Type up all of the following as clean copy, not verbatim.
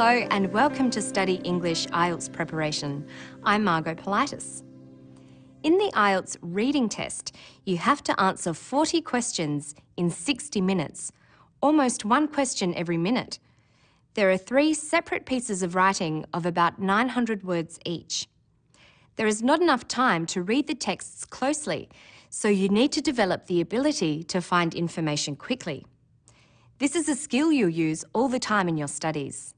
Hello and welcome to Study English IELTS Preparation. I'm Margot Politis. In the IELTS reading test, you have to answer 40 questions in 60 minutes, almost one question every minute. There are 3 separate pieces of writing of about 900 words each. There is not enough time to read the texts closely, so you need to develop the ability to find information quickly. This is a skill you'll use all the time in your studies.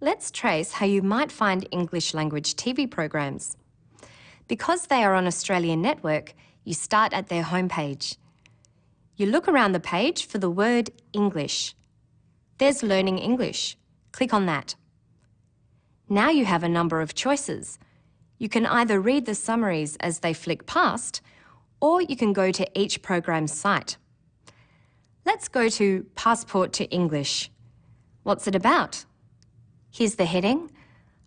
Let's trace how you might find English language TV programs. Because they are on Australian network, you start at their homepage. You look around the page for the word English. There's Learning English. Click on that. Now you have a number of choices. You can either read the summaries as they flick past, or you can go to each program's site. Let's go to Passport to English. What's it about? Here's the heading,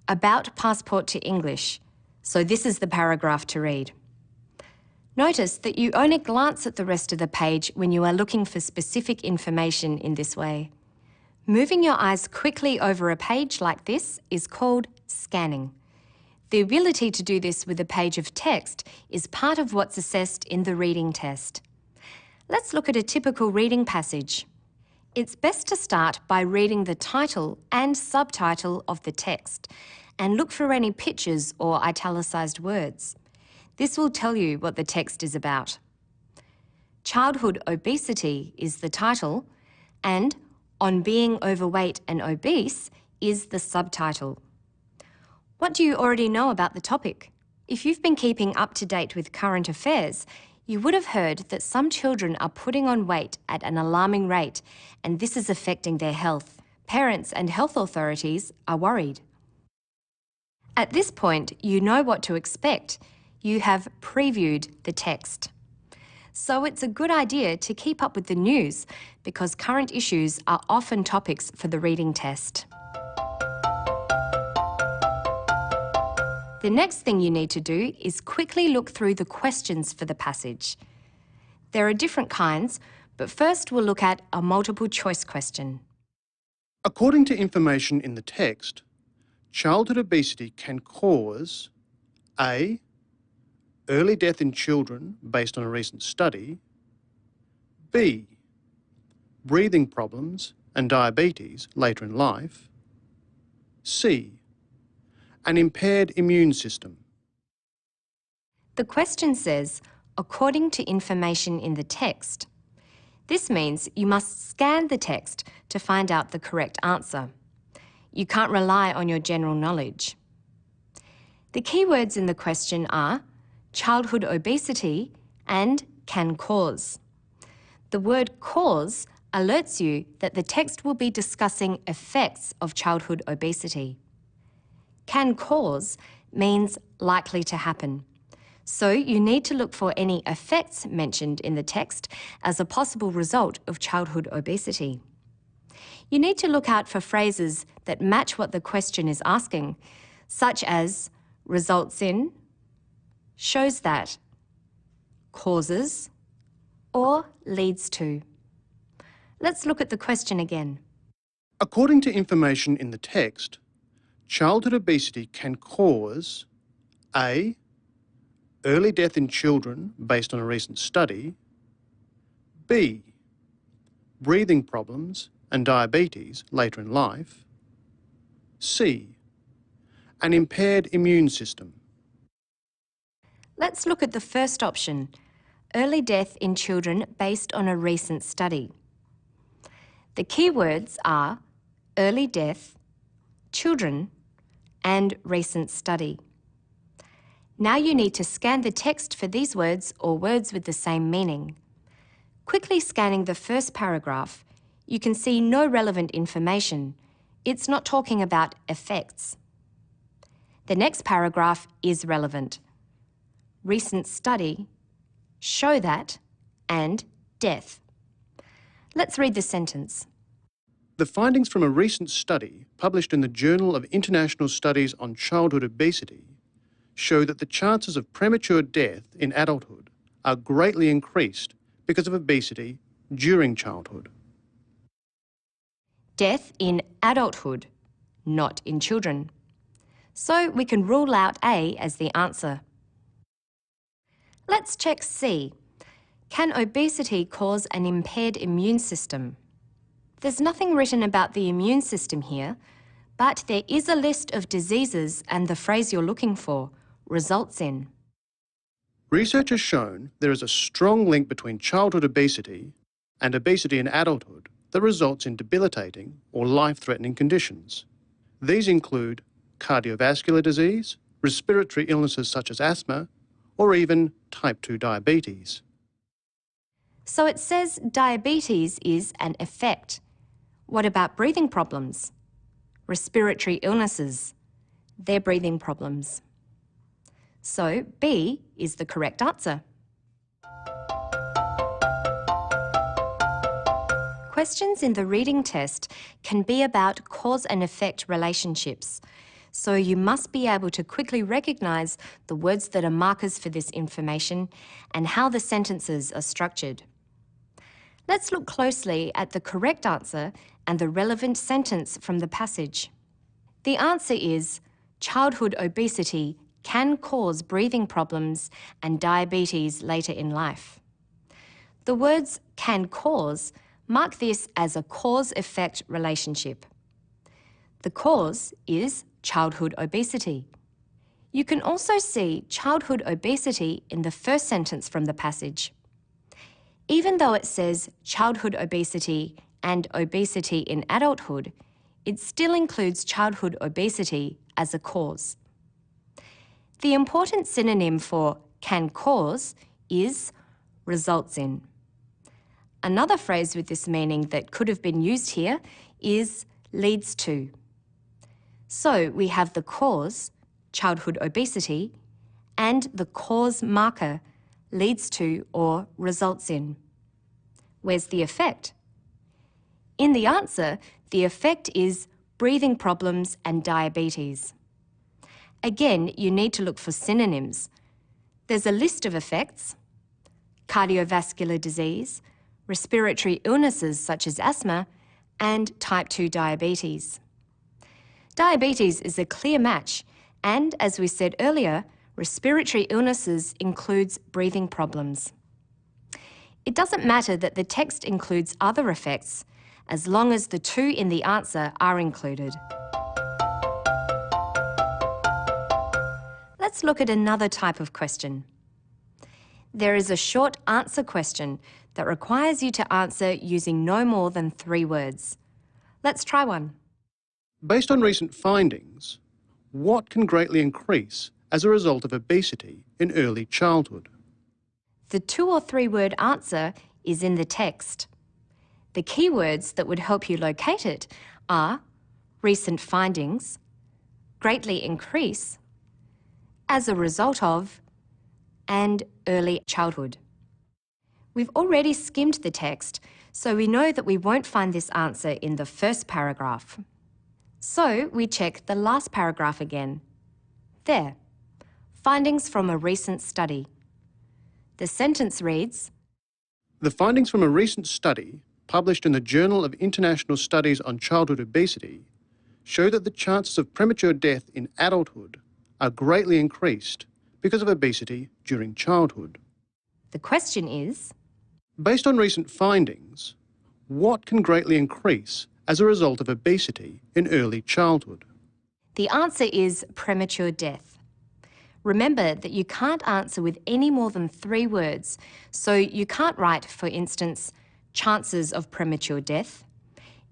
About Passport to English. So this is the paragraph to read. Notice that you only glance at the rest of the page when you are looking for specific information in this way. Moving your eyes quickly over a page like this is called scanning. The ability to do this with a page of text is part of what's assessed in the reading test. Let's look at a typical reading passage. It's best to start by reading the title and subtitle of the text and look for any pictures or italicised words. This will tell you what the text is about. Childhood obesity is the title, and On Being Overweight and Obese is the subtitle. What do you already know about the topic? If you've been keeping up to date with current affairs, you would have heard that some children are putting on weight at an alarming rate, and this is affecting their health. Parents and health authorities are worried. At this point, you know what to expect. You have previewed the text. So it's a good idea to keep up with the news because current issues are often topics for the reading test. The next thing you need to do is quickly look through the questions for the passage. There are different kinds, but first we'll look at a multiple choice question. According to information in the text, childhood obesity can cause A. Early death in children based on a recent study, B. Breathing problems and diabetes later in life, C. An impaired immune system. The question says, according to information in the text. This means you must scan the text to find out the correct answer. You can't rely on your general knowledge. The key words in the question are childhood obesity and can cause. The word cause alerts you that the text will be discussing effects of childhood obesity. Can cause means likely to happen. So you need to look for any effects mentioned in the text as a possible result of childhood obesity. You need to look out for phrases that match what the question is asking, such as results in, shows that, causes, or leads to. Let's look at the question again. According to information in the text, childhood obesity can cause A. Early death in children based on a recent study, B. Breathing problems and diabetes later in life, C. An impaired immune system. Let's look at the first option, early death in children based on a recent study. The key words are early death, children, and recent study. Now you need to scan the text for these words or words with the same meaning. Quickly scanning the first paragraph, you can see no relevant information. It's not talking about effects. The next paragraph is relevant. Recent study, show that, and death. Let's read the sentence. The findings from a recent study published in the Journal of International Studies on Childhood Obesity show that the chances of premature death in adulthood are greatly increased because of obesity during childhood. Death in adulthood, not in children. So we can rule out A as the answer. Let's check C. Can obesity cause an impaired immune system? There's nothing written about the immune system here, but there is a list of diseases and the phrase you're looking for, results in. Research has shown there is a strong link between childhood obesity and obesity in adulthood that results in debilitating or life-threatening conditions. These include cardiovascular disease, respiratory illnesses such as asthma, or even type 2 diabetes. So it says diabetes is an effect. What about breathing problems? Respiratory illnesses. They're breathing problems. So B is the correct answer. Questions in the reading test can be about cause and effect relationships. So you must be able to quickly recognise the words that are markers for this information and how the sentences are structured. Let's look closely at the correct answer and the relevant sentence from the passage. The answer is, childhood obesity can cause breathing problems and diabetes later in life. The words can cause mark this as a cause-effect relationship. The cause is childhood obesity. You can also see childhood obesity in the first sentence from the passage. Even though it says childhood obesity and obesity in adulthood, it still includes childhood obesity as a cause. The important synonym for can cause is results in. Another phrase with this meaning that could have been used here is leads to. So we have the cause, childhood obesity, and the cause marker, leads to or results in. Where's the effect? In the answer, the effect is breathing problems and diabetes. Again, you need to look for synonyms. There's a list of effects: cardiovascular disease, respiratory illnesses such as asthma, and type 2 diabetes. Diabetes is a clear match, and as we said earlier, respiratory illnesses includes breathing problems. It doesn't matter that the text includes other effects, as long as the two in the answer are included. Let's look at another type of question. There is a short answer question that requires you to answer using no more than 3 words. Let's try one. Based on recent findings, what can greatly increase as a result of obesity in early childhood? The 2 or 3 word answer is in the text. The keywords that would help you locate it are recent findings, greatly increase, as a result of, and early childhood. We've already skimmed the text, so we know that we won't find this answer in the first paragraph. So we check the last paragraph again. There, findings from a recent study. The sentence reads, The findings from a recent study published in the Journal of International Studies on Childhood Obesity show that the chances of premature death in adulthood are greatly increased because of obesity during childhood. The question is, based on recent findings, what can greatly increase as a result of obesity in early childhood? The answer is premature death. Remember that you can't answer with any more than 3 words, so you can't write, for instance, chances of premature death,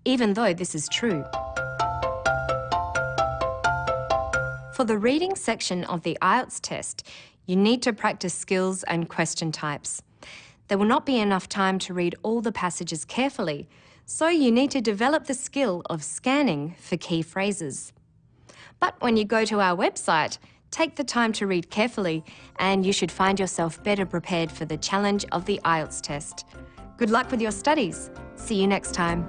even though this is true. For the reading section of the IELTS test, you need to practice skills and question types. There will not be enough time to read all the passages carefully, so you need to develop the skill of scanning for key phrases. But when you go to our website, take the time to read carefully and you should find yourself better prepared for the challenge of the IELTS test. Good luck with your studies. See you next time.